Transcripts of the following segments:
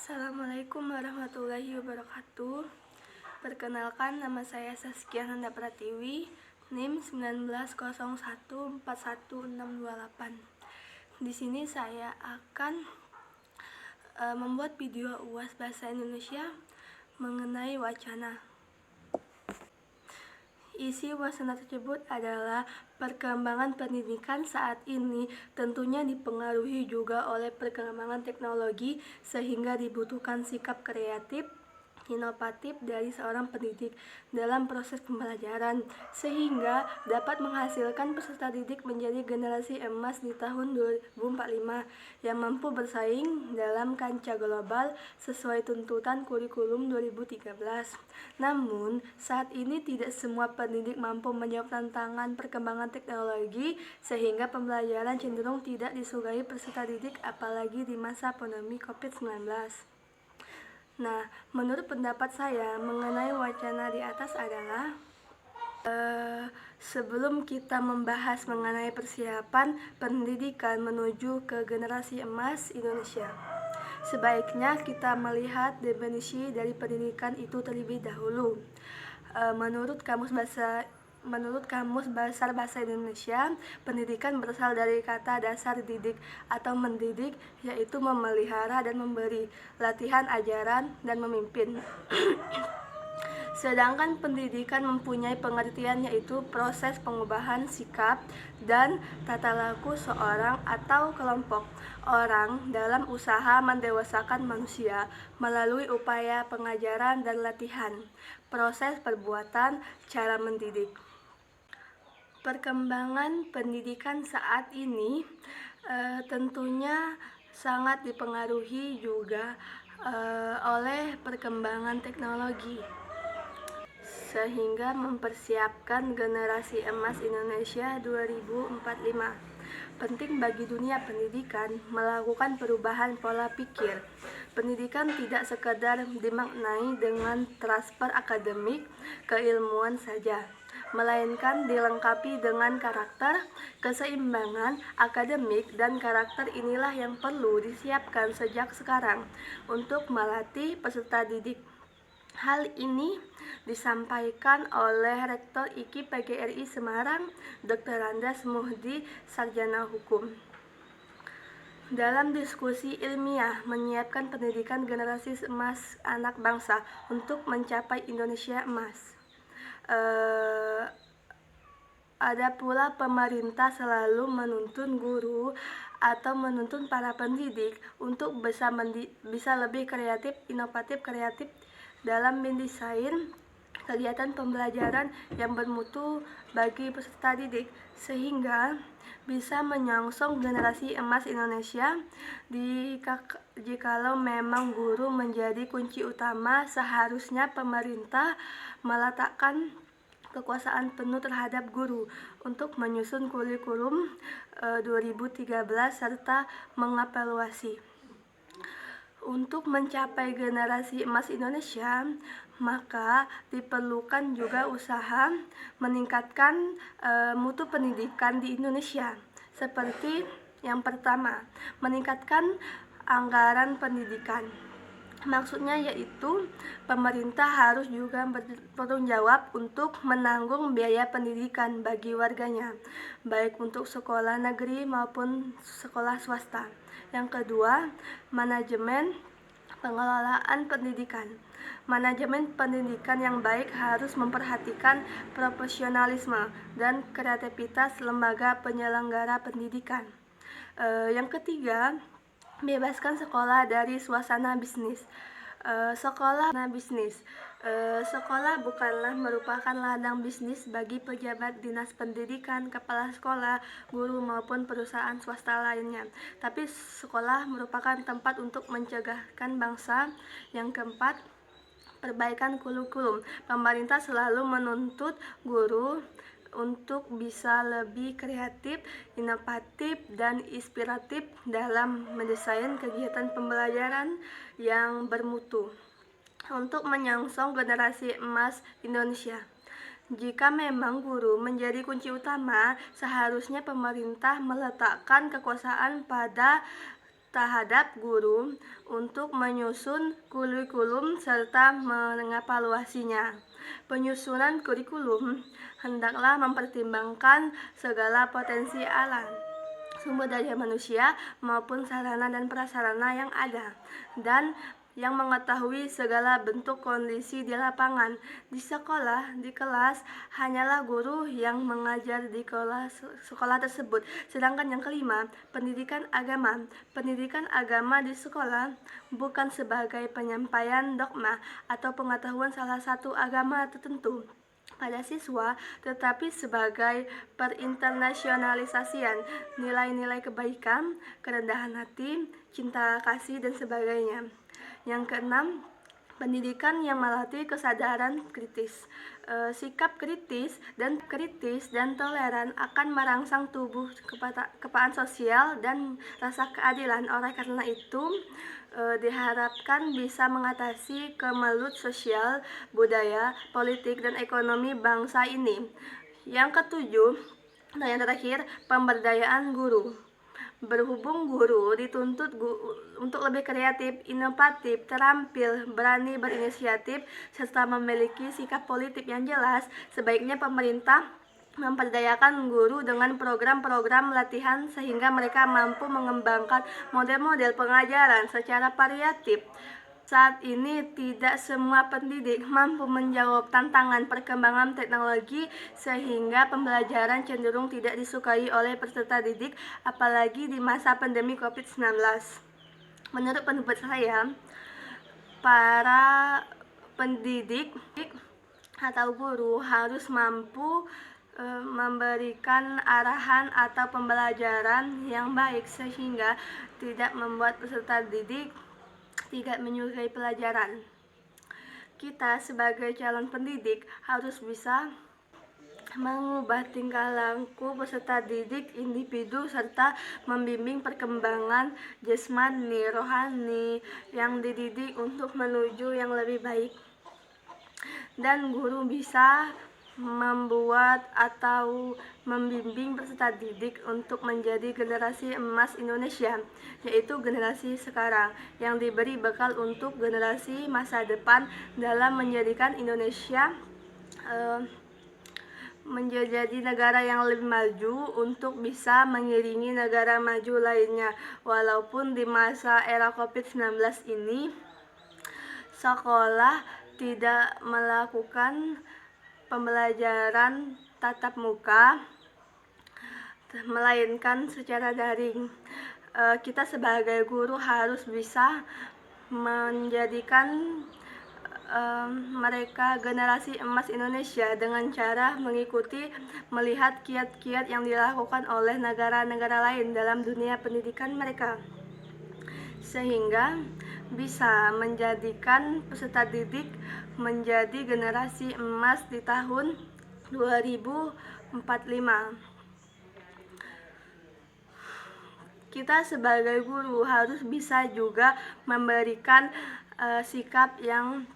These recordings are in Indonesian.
Assalamualaikum warahmatullahi wabarakatuh. Perkenalkan, nama saya Saskia Nanda Pratiwi, NIM 19014168. Di sini saya akan membuat video UAS Bahasa Indonesia mengenai wacana. Isi wacana tersebut adalah perkembangan pendidikan saat ini tentunya dipengaruhi juga oleh perkembangan teknologi, sehingga dibutuhkan sikap kreatif, inovatif dari seorang pendidik dalam proses pembelajaran, sehingga dapat menghasilkan peserta didik menjadi generasi emas di tahun 2045 yang mampu bersaing dalam kancah global sesuai tuntutan kurikulum 2013. Namun, saat ini tidak semua pendidik mampu menjawab tantangan perkembangan teknologi, sehingga pembelajaran cenderung tidak disukai peserta didik, apalagi di masa pandemi COVID-19. Nah, menurut pendapat saya mengenai wacana di atas adalah sebelum kita membahas mengenai persiapan pendidikan menuju ke generasi emas Indonesia, sebaiknya kita melihat definisi dari pendidikan itu terlebih dahulu. Menurut Kamus Besar Bahasa Indonesia, pendidikan berasal dari kata dasar didik atau mendidik, yaitu memelihara dan memberi latihan ajaran dan memimpin. Sedangkan pendidikan mempunyai pengertian, yaitu proses pengubahan sikap dan tata laku seorang atau kelompok orang dalam usaha mendewasakan manusia melalui upaya pengajaran dan latihan, proses perbuatan, cara mendidik. Perkembangan pendidikan saat ini tentunya sangat dipengaruhi juga oleh perkembangan teknologi, sehingga mempersiapkan generasi emas Indonesia 2045. Penting bagi dunia pendidikan melakukan perubahan pola pikir. Pendidikan tidak sekedar dimaknai dengan transfer akademik keilmuan saja, melainkan dilengkapi dengan karakter. Keseimbangan akademik dan karakter inilah yang perlu disiapkan sejak sekarang untuk melatih peserta didik. Hal ini disampaikan oleh Rektor IKI PGRI Semarang, Dr. Andas Muhdi, Sarjana Hukum, dalam diskusi ilmiah menyiapkan pendidikan generasi emas anak bangsa untuk mencapai Indonesia emas. Ada pula pemerintah selalu menuntun guru atau menuntun para pendidik untuk bisa lebih kreatif, inovatif, kreatif dalam mendesain kegiatan pembelajaran yang bermutu bagi peserta didik, sehingga bisa menyongsong generasi emas Indonesia. Jikalau memang guru menjadi kunci utama, seharusnya pemerintah meletakkan kekuasaan penuh terhadap guru untuk menyusun kurikulum 2013 serta mengevaluasi. Untuk mencapai generasi emas Indonesia, maka diperlukan juga usaha meningkatkan mutu pendidikan di Indonesia. Seperti yang pertama, meningkatkan anggaran pendidikan. Maksudnya yaitu pemerintah harus juga bertanggung jawab untuk menanggung biaya pendidikan bagi warganya, baik untuk sekolah negeri maupun sekolah swasta. Yang kedua, manajemen pengelolaan pendidikan. Manajemen pendidikan yang baik harus memperhatikan profesionalisme dan kreativitas lembaga penyelenggara pendidikan. Yang ketiga, bebaskan sekolah dari suasana bisnis. Sekolah bukanlah merupakan ladang bisnis bagi pejabat dinas pendidikan, kepala sekolah, guru maupun perusahaan swasta lainnya, tapi sekolah merupakan tempat untuk mencerdaskan bangsa. Yang keempat, perbaikan kurikulum. Pemerintah selalu menuntut guru untuk bisa lebih kreatif, inovatif, dan inspiratif dalam mendesain kegiatan pembelajaran yang bermutu untuk menyongsong generasi emas Indonesia. Jika memang guru menjadi kunci utama, seharusnya pemerintah meletakkan kekuasaan pada terhadap guru untuk menyusun kurikulum serta mengevaluasinya. Penyusunan kurikulum hendaklah mempertimbangkan segala potensi alam, sumber daya manusia maupun sarana dan prasarana yang ada, dan yang mengetahui segala bentuk kondisi di lapangan. Di sekolah, di kelas, hanyalah guru yang mengajar di sekolah tersebut. Sedangkan yang kelima, pendidikan agama. Pendidikan agama di sekolah bukan sebagai penyampaian dogma atau pengetahuan salah satu agama tertentu pada siswa, tetapi sebagai perinternasionalisasian nilai-nilai kebaikan, kerendahan hati, cinta kasih, dan sebagainya. Yang keenam, pendidikan yang melatih kesadaran kritis. Sikap kritis dan toleran akan merangsang tubuh kepekaan sosial dan rasa keadilan. Oleh karena itu, diharapkan bisa mengatasi kemelut sosial, budaya, politik, dan ekonomi bangsa ini. Yang ketujuh, dan yang terakhir, pemberdayaan guru. Berhubung guru dituntut untuk lebih kreatif, inovatif, terampil, berani berinisiatif, serta memiliki sikap politik yang jelas, sebaiknya pemerintah memperdayakan guru dengan program-program latihan sehingga mereka mampu mengembangkan model-model pengajaran secara variatif. Saat ini tidak semua pendidik mampu menjawab tantangan perkembangan teknologi sehingga pembelajaran cenderung tidak disukai oleh peserta didik, apalagi di masa pandemi COVID-19. Menurut pendapat saya, para pendidik atau guru harus mampu memberikan arahan atau pembelajaran yang baik sehingga tidak membuat peserta didik tidak menyukai pelajaran. Kita sebagai calon pendidik harus bisa mengubah tingkah laku peserta didik individu serta membimbing perkembangan jasmani, rohani yang dididik untuk menuju yang lebih baik. Dan guru bisa membuat atau membimbing peserta didik untuk menjadi generasi emas Indonesia, yaitu generasi sekarang yang diberi bekal untuk generasi masa depan dalam menjadikan Indonesia menjadi negara yang lebih maju untuk bisa mengiringi negara maju lainnya. Walaupun di masa era COVID-19 ini sekolah tidak melakukan pembelajaran tatap muka, melainkan secara daring. Kita sebagai guru harus bisa menjadikan mereka generasi emas Indonesia dengan cara melihat kiat-kiat yang dilakukan oleh negara-negara lain dalam dunia pendidikan mereka, sehingga bisa menjadikan peserta didik menjadi generasi emas di tahun 2045. Kita sebagai guru harus bisa juga memberikan sikap yang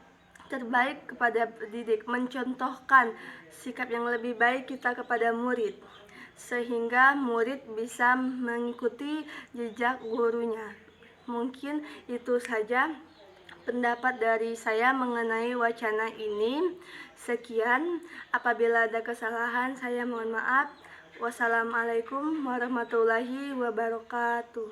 terbaik kepada pendidik, mencontohkan sikap yang lebih baik kita kepada murid, sehingga murid bisa mengikuti jejak gurunya. Mungkin itu saja pendapat dari saya mengenai wacana ini. Sekian, apabila ada kesalahan saya mohon maaf. Wassalamualaikum warahmatullahi wabarakatuh.